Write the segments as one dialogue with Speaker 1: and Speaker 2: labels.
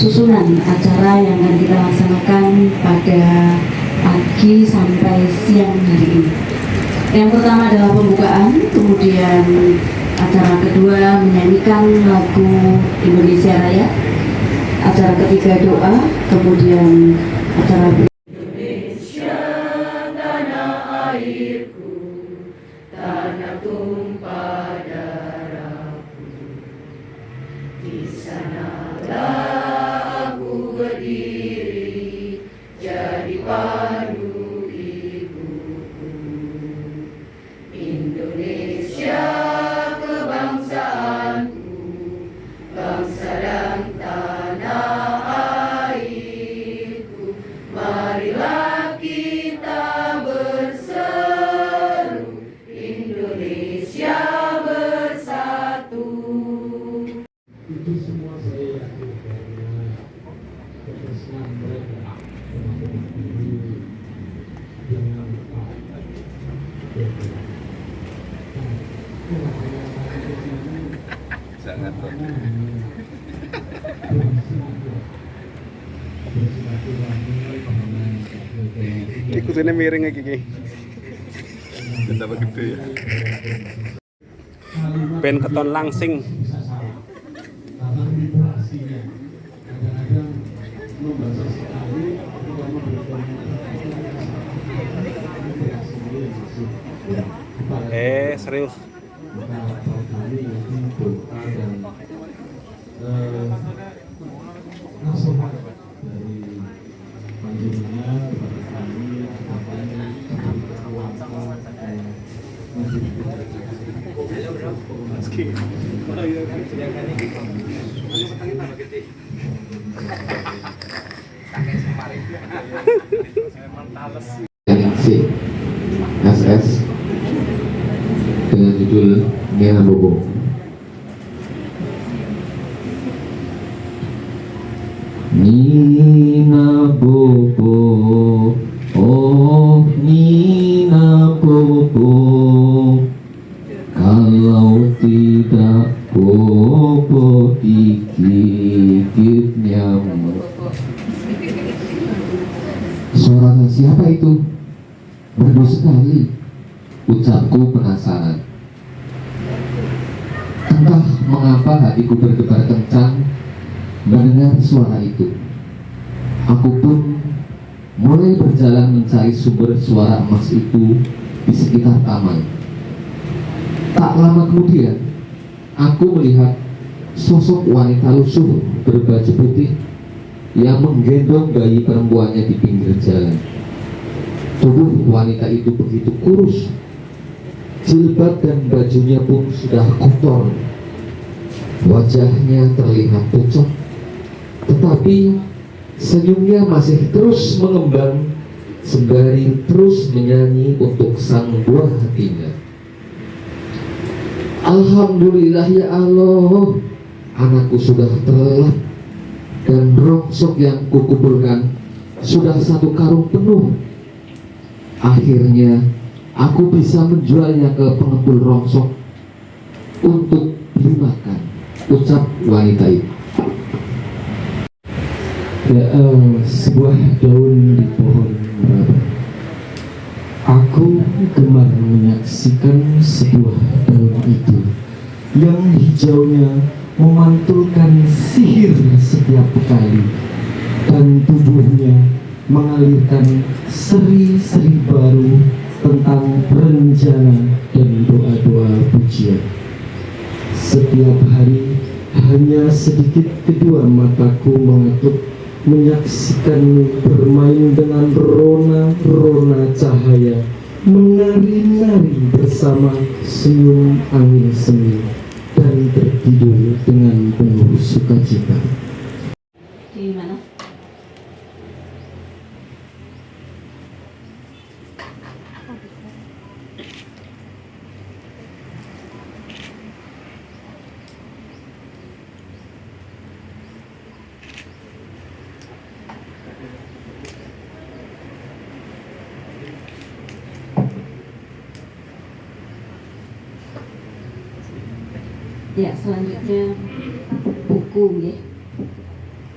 Speaker 1: susunan acara yang akan kita laksanakan pada pagi sampai siang hari ini. Yang pertama adalah pembukaan, kemudian acara kedua menyanyikan lagu Indonesia Raya, acara ketiga doa, kemudian acara Indonesia tanah airku, tanah tumpah darahku, di sanalah aku berdiri jadi pandu ibuku. Indonesia kebangsaanku, bangsa dan tanah airku, marilah kita berseru, Indonesia bersatu.
Speaker 2: Itu semua saya yakin karena kebersihan mereka dengan Pak
Speaker 3: sangat ikutinnya miring lagi ki tambah gede ya ben keton langsing
Speaker 2: karena vibrasinya kadang-kadang membaca sekali ketika memberikan
Speaker 3: serius
Speaker 2: maka kali ini doa dan nasihat dari panjenengan kepada kami katanya memberikan kekuatan dan
Speaker 4: SS dengan judul Nina Bobo. Nina Bobo, oh Nina Bobo, kalau tidak Bobo digigit nyamuk. Suara siapa itu? Merdu sekali, ucapku penasaran. Entah mengapa hatiku berdebar kencang mendengar suara itu. Aku pun mulai berjalan mencari sumber suara emas itu di sekitar taman. Tak lama kemudian, aku melihat sosok wanita lusuh berbaju putih yang menggendong bayi perempuannya di pinggir jalan. Tubuh wanita itu begitu kurus, jilbab dan bajunya pun sudah kotor. Wajahnya terlihat pucat, tetapi senyumnya masih terus mengembang sembari terus menyanyi untuk sang buah hatinya. Alhamdulillah ya Allah, anakku sudah terlelap dan rongsok yang kukumpulkan sudah 1 karung penuh. Akhirnya aku bisa menjualnya ke pengepul rongsok untuk dimakan, ucap wanita itu.
Speaker 2: Ya, sebuah daun di pohon merabu. Aku gemar menyaksikan sebuah daun itu yang hijaunya memantulkan sihir setiap kali dan tubuhnya mengalirkan seri-seri baru tentang rencana dan doa-doa pujian. Setiap hari hanya sedikit kedua mataku mengatuk menyaksikanmu bermain dengan rona-rona cahaya, menari-nari bersama senyum angin semi dan tertidur dengan penuh sukacita.
Speaker 1: di mana? Ya, selanjutnya buku ya.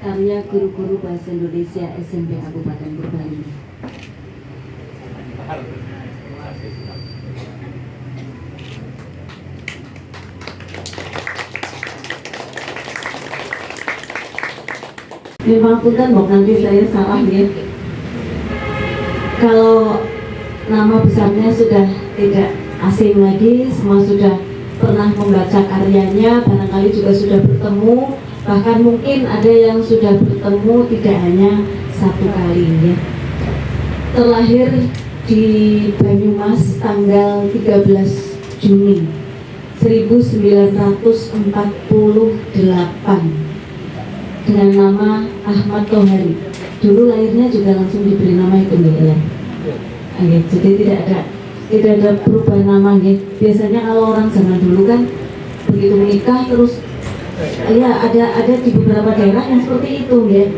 Speaker 1: karya guru-guru bahasa Indonesia SMP Kabupaten Purbalingga. Memang punten Bok, nanti saya salah ya. Kalau nama besarnya sudah tidak asing lagi, semua sudah pernah membaca karyanya, barangkali juga sudah bertemu, bahkan mungkin ada yang sudah bertemu tidak hanya satu kali ya. Terlahir di Banyumas tanggal 13 Juni 1948 dengan nama Ahmad Tohari. Dulu lahirnya juga langsung diberi nama itu ya. Oke, jadi tidak ada perubahan nama ya. Biasanya kalau orang zaman dulu kan begitu menikah terus ya ada di beberapa daerah yang seperti itu ya.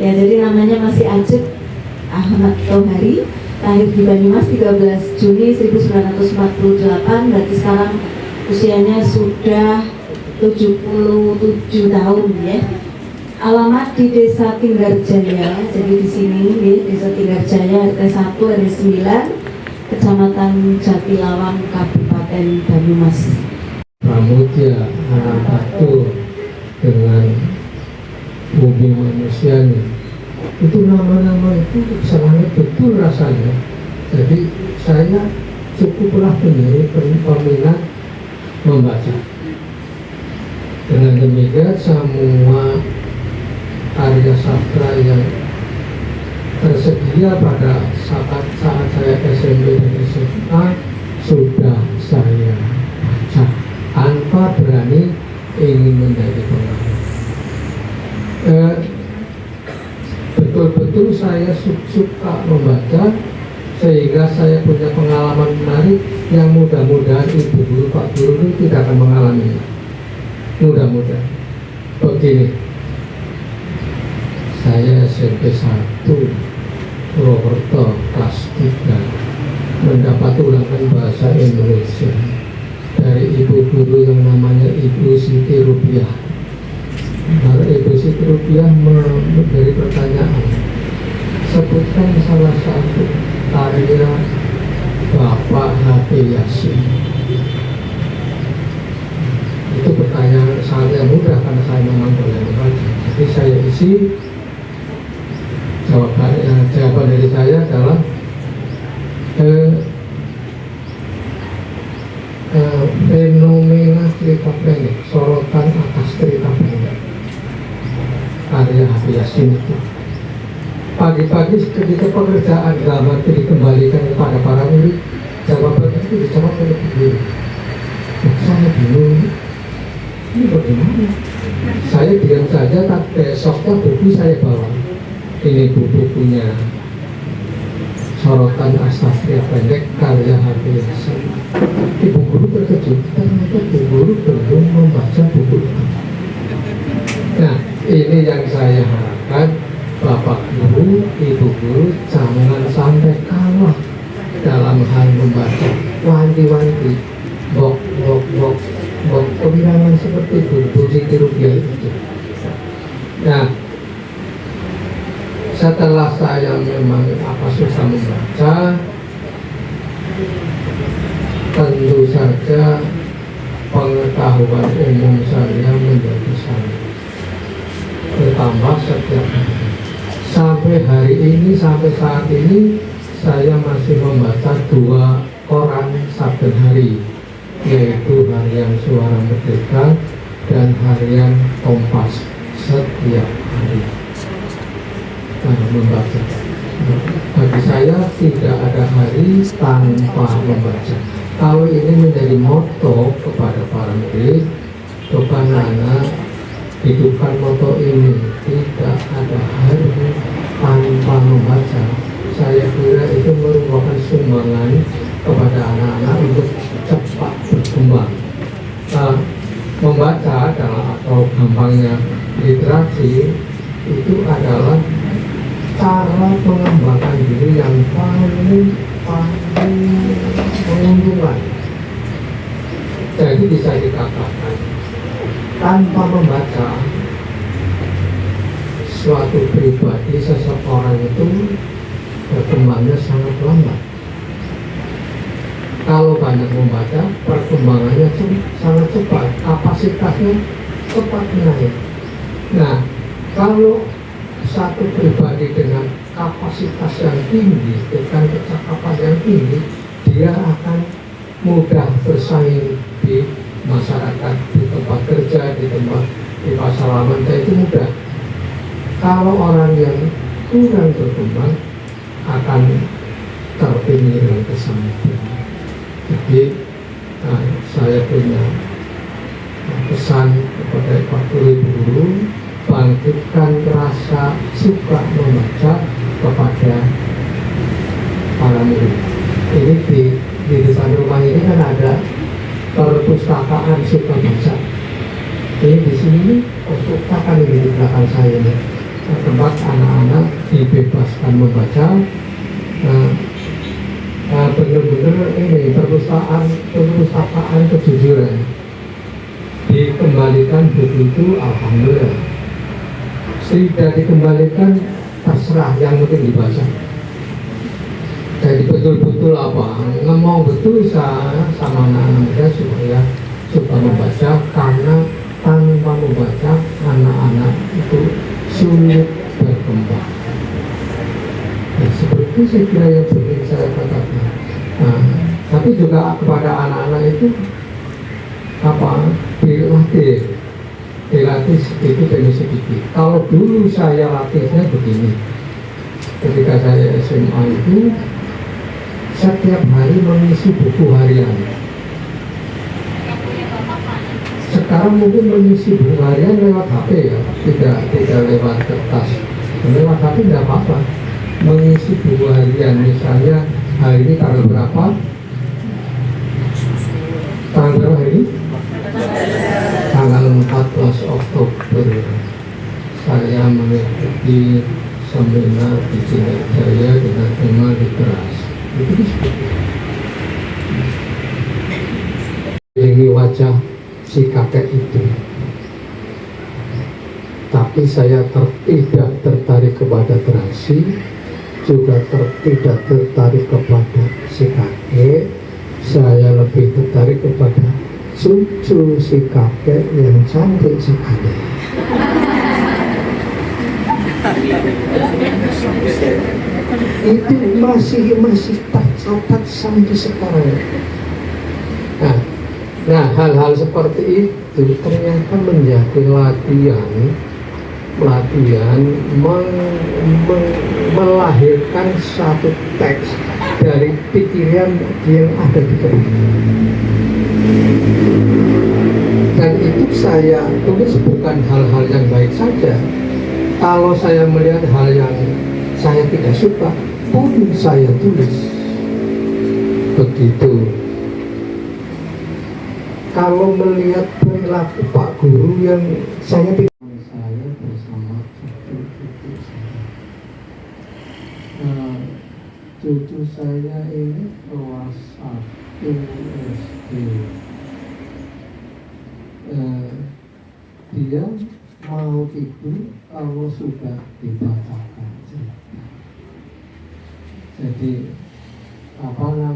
Speaker 1: Ya, jadi namanya masih Ajib Ahmad Tohari, lahir di Banyumas 13 Juni 1948, berarti sekarang usianya sudah 77 tahun ya. Alamat di Desa Tinggarjaya, jadi di sini di Desa Tinggarjaya RT 1 RW 9 Kecamatan Jatilawang Kabupaten Banyumas.
Speaker 5: Pramudia anak batu dengan bumi manusianya, itu nama-nama itu sangat betul rasanya. Jadi saya cukuplah menjadi peminat membaca. Dengan demikian semua karya sastra yang tersedia pada saat saya SMP dan SMA sudah saya baca tanpa berani ingin menjadi pengarang. Betul-betul saya suka membaca sehingga saya punya pengalaman menarik yang mudah-mudahan ibu guru pak guru itu tidak akan mengalaminya. Mudah-mudahan begini. Saya SMP 1 Purwokerto kelas 3 mendapat ulangan bahasa Indonesia dari ibu guru yang namanya Ibu Siti Rupiah. Lalu Ibu Siti Rupiah memberi pertanyaan, sebutkan salah satu karya Bapak H.P. Yasin. Itu pertanyaan sangat mudah karena saya memang boleh membaca. Jadi saya isi jawaban dari saya adalah fenomena cerita pendek, sorotan atas cerita pendek karya H.P. Yasin itu. Pagi-pagi ketika pekerjaan dalam arti dikembalikan kepada para murid, jawabannya itu dijawab oleh guru. Saya bingung, ini bagaimana? Saya diam saja, tapi besoknya buku saya bawa. Ini bukunya Sorotan Asastria Pendek karya H.P. Yasin. Ibu guru terkejut, ternyata ibu guru belum membaca buku itu. Nah, ini yang saya harapkan Bapak Guru, Ibu Guru jangan sampai kalah dalam hal membaca. Wanti-wanti, bok pemirangan seperti itu, Bu Siti Rupiah itu. Nah, setelah saya memang susah membaca, tentu saja pengetahuan umum saya menjadi sangat bertambah setiap hari. Sampai hari ini, sampai saat ini, saya masih membaca 2 koran saben hari, yaitu Harian Suara Merdeka dan Harian Kompas setiap hari. Membaca. Bagi saya tidak ada hari tanpa membaca. Kalau ini menjadi moto kepada para murid, kepada anak, hidupkan moto ini, tidak ada hari tanpa membaca. Saya kira itu merupakan sumbangan kepada anak-anak untuk cepat berkembang. Membaca adalah, atau gampangnya literasi, itu adalah cara mengembangkan diri yang paling menguntungkan. Jadi bisa dikatakan tanpa membaca suatu pribadi, seseorang itu berkembangnya sangat lambat. Kalau banyak membaca, perkembangannya sangat cepat, kapasitasnya cepat naik. Nah, kalau satu pribadi dengan kapasitas yang tinggi, dengan kecakapan yang tinggi, dia akan mudah bersaing di masyarakat, di tempat kerja, di pasar laman, itu mudah. Kalau orang yang kurang berkembang akan terpinggir dan kesamping. Jadi saya punya pesan kepada Pak Guru, bangkitkan rasa suka membaca kepada para murid. Ini di depan rumah ini kan ada perpustakaan suka baca. Ini di sini perpustakaan ini di belakang saya ini, tempat anak-anak dibebaskan membaca. Benar-benar ini perpustakaan kejujuran, dikembalikan buku itu alhamdulillah, tidak dikembalikan terserah, yang penting dibaca. Jadi betul-betul ngomong betul saya sama anak-anak muda supaya suka membaca, karena tanpa membaca anak-anak itu sulit berkembang. Ya, seperti saya kira yang sering saya katakan. Nah, tapi juga kepada anak-anak itu dilatih sedikit demi sedikit. Kalau dulu saya latihnya begini, ketika saya SMA itu setiap hari mengisi buku harian. Sekarang mungkin mengisi buku harian lewat HP ya, tidak lewat kertas. Lewat HP tidak apa-apa. Mengisi buku harian, misalnya hari ini tanggal berapa? Tanggal berapa hari ini? Tanggal 14 Oktober saya mengikuti seminar di Jaya dengan tema literasi. Itu disebut ini wajah si kakek itu. Tapi saya tidak tertarik kepada terasi, juga tidak tertarik kepada si kakek. Saya lebih tertarik kepada cucu si kakek yang cantik sekali. Itu masih tercatat sampai sekarang. Nah, hal-hal seperti itu ternyata menjadi latihan melahirkan satu teks dari pikiran yang ada di kepala. Dan itu saya tulis bukan hal-hal yang baik saja. Kalau saya melihat hal yang saya tidak suka pun saya tulis. Begitu. Kalau melihat perilaku Pak Guru yang saya tidak, saya bersama cucu-cucu saya. Cucu saya ini kelas 1 SD. Dia mau tidur kalau sudah dibacakan cerita. Jadi kalau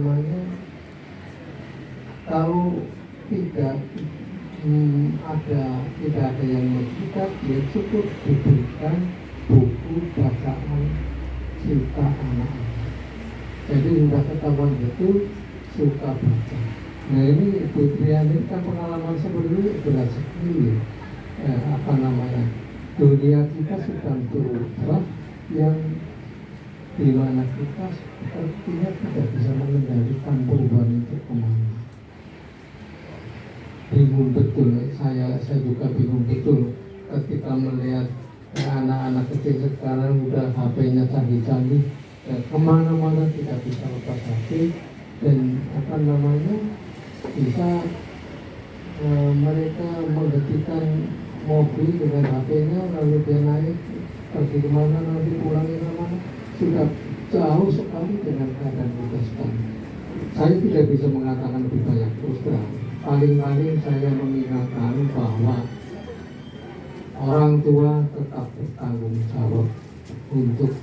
Speaker 5: tidak ada yang mengikat, dia cukup diberikan buku bacaan cerita anak-anak. Jadi sudah ketahuan betul suka baca. Nah ini Ibu Triani kan pengalaman sebelumnya berat sekali. Dunia kita sedang berubah yang dimana kita sepertinya tidak bisa mengendalikan perubahan itu kemana. Bingung betul, saya juga bingung betul ketika melihat anak-anak kecil sekarang udah HP-nya canggih-canggih, kemana-mana tidak bisa lepas HP, dan bisa mereka menghentikan mobil dengan HP-nya, lalu dia naik pergi kemana, nanti pulangnya kemana, sudah jauh sekali dengan keadaan kita sekarang. Saya tidak bisa mengatakan lebih banyak terus terang. Paling-paling saya mengingatkan bahwa orang tua tetap bertanggung jawab untuk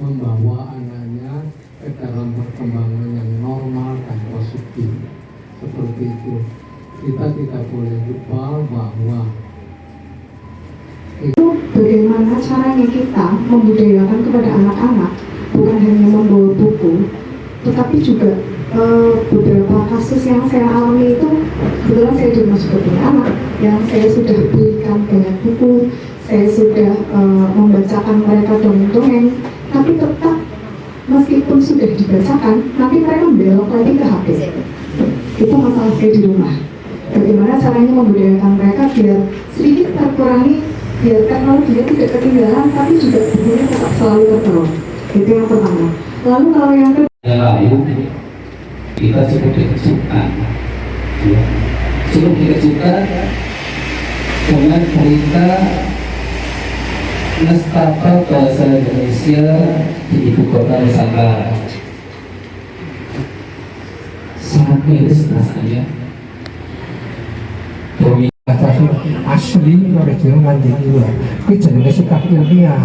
Speaker 5: membawa anaknya ke dalam perkembangan yang normal dan positif. Seperti itu. Kita tidak boleh lupa bahwa
Speaker 6: itu bagaimana caranya kita membudayakan kepada anak-anak, bukan hanya membawa buku, tetapi juga beberapa kasus yang saya alami itu, kebetulan saya di rumah juga punya anak yang saya sudah belikan banyak buku, saya sudah membacakan mereka dongeng-dongeng, tapi tetap meskipun sudah dibacakan, nanti mereka belok lagi ke HP. Itu masalah saya di rumah. Bagaimana caranya membudayakan mereka biar sedikit terkurangi, biar teknologinya tidak ketinggalan, tapi juga bukunya tetap selalu terbawa. Itu yang pertama. Lalu kalau yang kedua,
Speaker 4: lalu kita cukup dikejutkan, ya. Cukup dikejutkan dengan berita nestapa bahasa Indonesia di ibu kota Nusantara. Sangat miris rasanya.
Speaker 5: asli original nganti dua. Itu jenenge sikap ilmiah.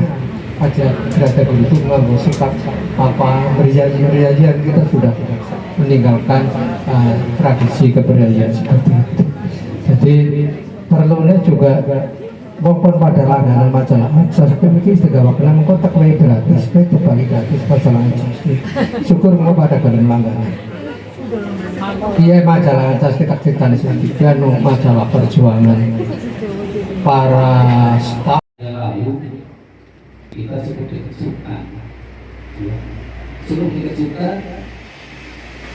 Speaker 5: Aja berada itu mengambil sikap berjanji-janjian, kita sudah meninggalkan tradisi kebudayaan seperti itu. Jadi perlunya juga maupun pada langganan majalah saya pikir segala wakil mengkontak baik gratis, baik terbagi gratis majalah syukur mau pada dalam langganan. Iya majalah kita tiga majalah perjuangan para staf.
Speaker 4: Kita cukup dikejutkan, ya. Cukup dikejutkan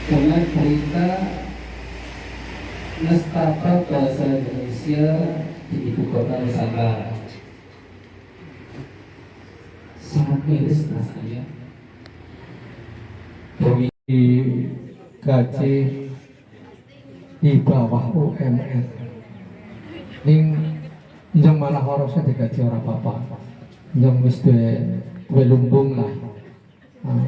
Speaker 4: dengan berita nestapa bahasa Indonesia di ibu kota Nusantara. Sangat miris rasanya.
Speaker 5: Gaji di bawah UMR ning yang malah harusnya digaji orang apa-apa yang mesti lumbung lah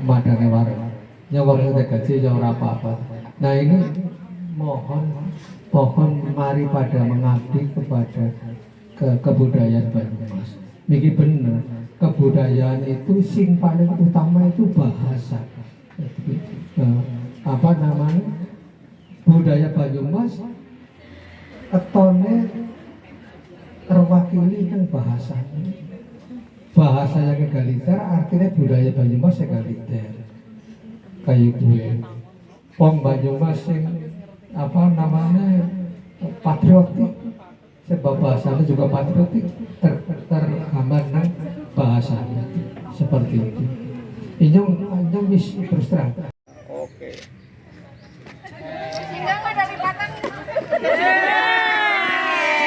Speaker 5: madangnya warga yang harusnya digaji yang orang apa-apa. Nah ini mohon mari pada mengabdi kepada kebudayaan Banyumas. Niki bener, kebudayaan itu sing paling utama itu bahasa. Apa namanya, budaya Banyumas ketone terwakili dengan bahasa yang egaliter, artinya budaya Banyumas egaliter kayak gue Pong Banyumas yang apa namanya patriotik, sebab bahasanya juga patriotik, tergambar dengan bahasanya seperti itu. Ini misi terus terang.
Speaker 3: Oke.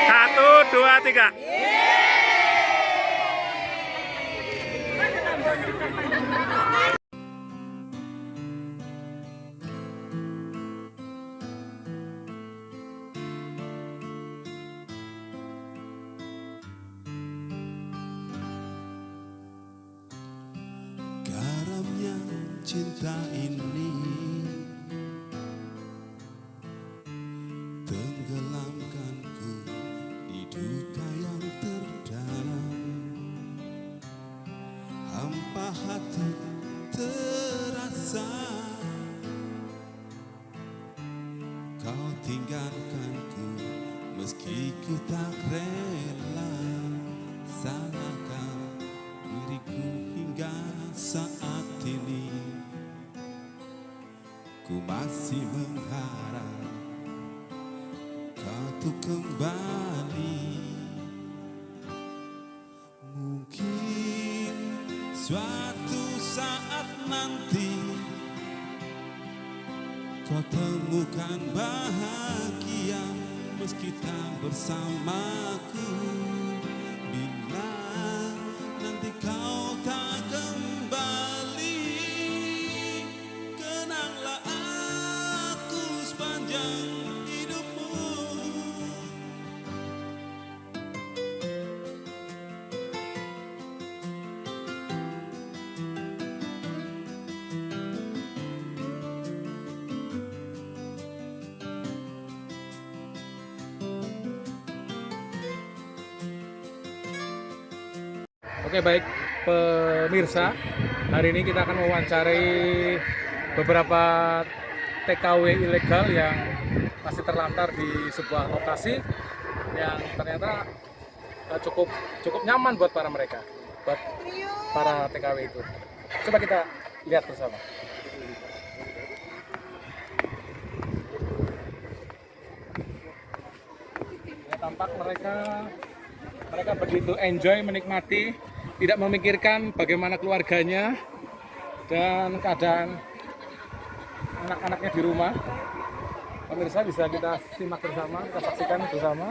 Speaker 3: Satu, dua, tiga.
Speaker 7: Garamnya cinta ini tenggelamkanku di duka yang terdalam. Hampa hati terasa, kau tinggalkanku meski ku tak rela. Salahkah diriku hingga saat ini? Ku masih mengharap kau tuh kembali. Mungkin suatu saat nanti kau temukan bahagia meski tak bersamaku. Bila nanti kau tak kembali, kenanglah aku sepanjang hidupmu.
Speaker 8: Oke, baik pemirsa, hari ini kita akan mewawancarai beberapa TKW ilegal yang masih terlantar di sebuah lokasi yang ternyata cukup nyaman buat para TKW itu. Coba kita lihat bersama. Ya, tampak mereka begitu enjoy, menikmati, tidak memikirkan bagaimana keluarganya dan keadaan anak-anaknya di rumah. Pemirsa, bisa kita simak bersama, kita saksikan bersama.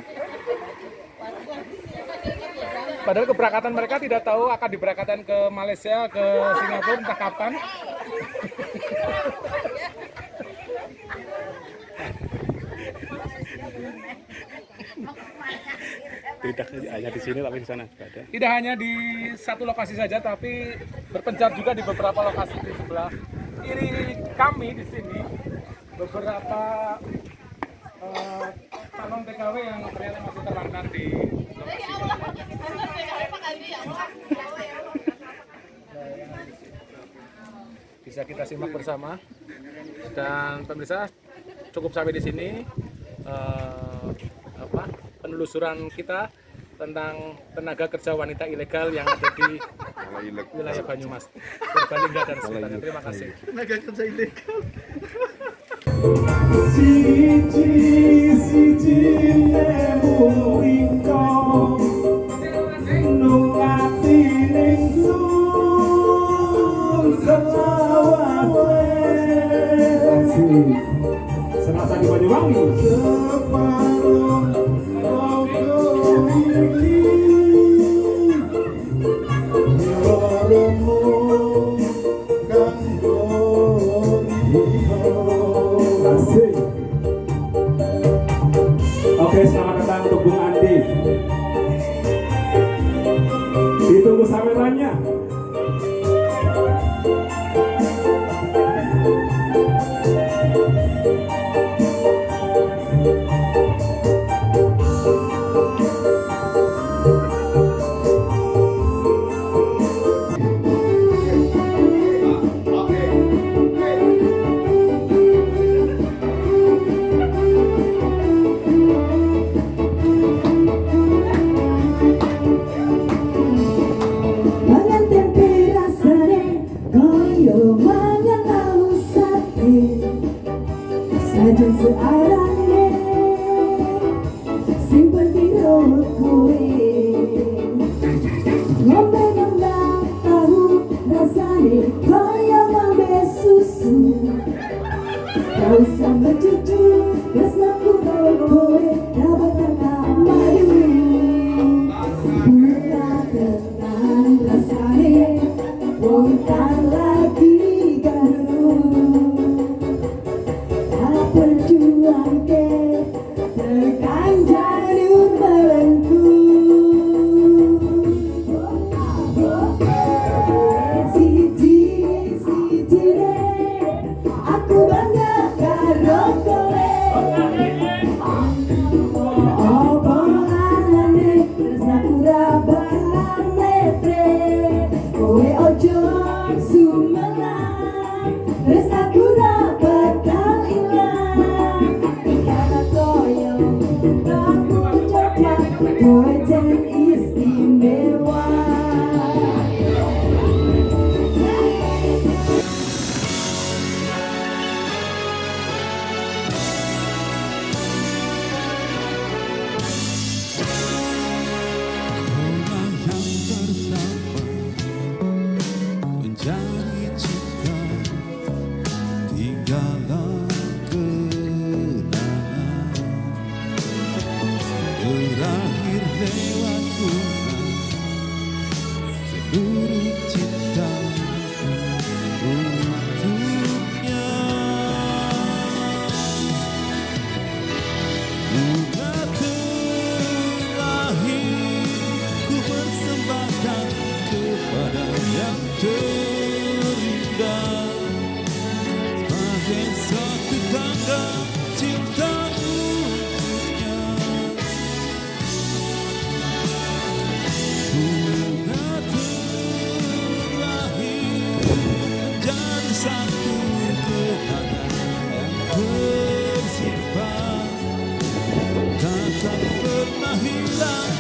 Speaker 8: Padahal keberangkatan mereka tidak tahu akan diberangkatkan ke Malaysia, ke Singapura, entah kapan.
Speaker 3: Tidak hanya di sini tapi di sana juga ada.
Speaker 8: Tidak hanya di satu lokasi saja, tapi berpencar juga di beberapa lokasi di sebelah kiri kami di sini. Beberapa calon TKW yang ternyata masih terlantar di lokasi ini. Bisa kita simak bersama. Dan pemirsa, cukup sampai di sini penelusuran kita tentang tenaga kerja wanita ilegal yang ada di wilayah Banyumas, Purbalingga dan sekitarnya. Terima kasih.
Speaker 3: Tenaga kerja ilegal.
Speaker 2: Serasa di Banyuwangi. Oke, selamat datang untuk Bung Andi. Ditunggu sambutannya.
Speaker 1: Saja searahnya simpan di roh kue, ngombe nembang tahu rasanya kaya ngambe susu. Kau sambil cucu kesnaku kowe dapatkan madu, buka tenang rasanya bukan lagi perjuang ke tekan jalur belenggu. Siji aku bangga karo kowe. Apa alane tresnaku ra bakal letre. Kowe ojo sumenang, tresnaku ra bakal dan istimewa.
Speaker 7: Orang yang pertama mencari cinta, tinggallah kenangan berakhir lewat bunga seluruh cinta untuknya. Bunga terakhir ku persembahkan kepada yang terindah sebagai satu tanda cinta untuknya. Bunga hilang